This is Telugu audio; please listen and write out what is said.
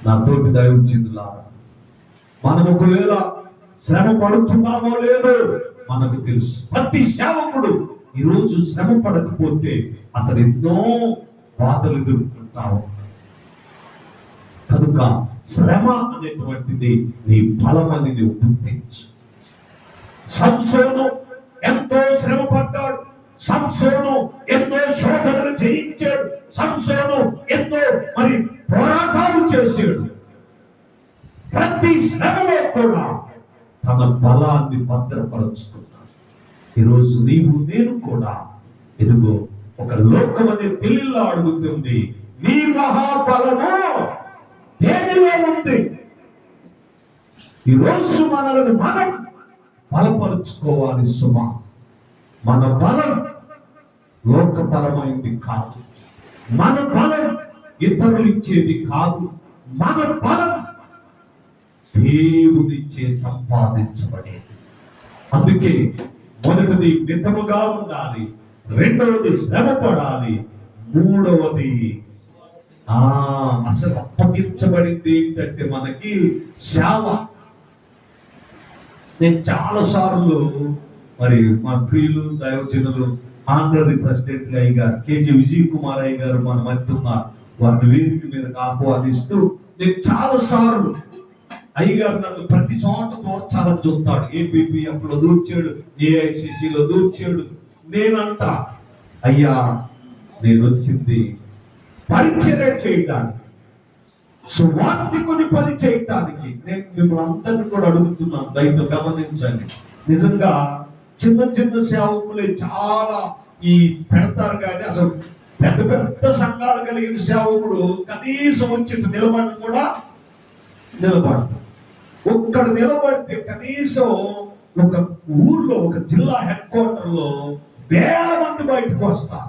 నా తోటి దైవజనులా, మనం ఒకవేళ శ్రమ పడుతున్నామో లేదో మనకు తెలుసు. ప్రతి సేవకుడు ఈరోజు శ్రమ పడకపోతే అతడు ఎన్నో బాధలు ఎదుర్కొంటా ఉంటాడు. కనుక శ్రమ అనేటువంటిది నీ బలం అని నువ్వు గుర్తించు. సంసోను ఎంతో శ్రమ పడ్డాడు. సంసోను ఎన్నో శోధనలు జయించాడు. సంసోను ఎన్నో పోరాటాలు చేశాడు. ప్రతి శ్రమలో కూడా తన బలాన్ని భద్రపరుచుకున్నాడు. ఈరోజు నీవు నేను కూడా ఎదుగో ఒక లోకం అనే తెలివిలో అడుగుతుంది, నీ మహాబలము దేనిలో ఉంది? ఈరోజు మనల్ని మనం బలపరుచుకోవాలి సుమా. మన బలం లోక బలమైంది కాదు, మన బలం ఇతరులు ఇచ్చేది కాదు, మన బలం దేవునిచ్చే సంపాదించబడేది. అందుకే మొదటిది మితముగా ఉండాలి, రెండవది శ్రమ పడాలి, మూడవది అసలు అప్పగించబడింది ఏంటంటే మనకి సేవ. నేను చాలా సార్లు మా ప్రియులు దైవజనులు ఆంధ్రది ప్రెసిడెంట్ అయ్యగారు కేజీ విజయ్ కుమార్ అయ్య గారు మన మధ్య ఉన్నారు. వారిని వేదిక మీదకి ఆహ్వానిస్తూ నేను చాలా సార్లు అయ్యగారు నన్ను ప్రతి చోట దూర్చాలని చూస్తాడు. ఏపీపీఎఫ్ లో దూర్చాడు, ఏఐసిసిలో దూర్చాడు. నేనంట, అయ్యా నేను వచ్చింది పరిచర్య చేయటానికి, సువార్థికుని పని చేయటానికి. నేను మిమ్మల్ని అందరినీ కూడా అడుగుతున్నాను, దయతో గమనించండి. నిజంగా చిన్న చిన్న సేవకులే చాలా ఈ పెడతారు, కానీ అసలు పెద్ద పెద్ద సంఘాలు కలిగిన సేవకుడు కనీసం వచ్చి నిలబడి కూడా నిలబడతాడు. ఒక్కడు నిలబడితే కనీసం ఒక ఊర్లో, ఒక జిల్లా హెడ్ క్వార్టర్ లో వేల మంది బయటకు వస్తారు.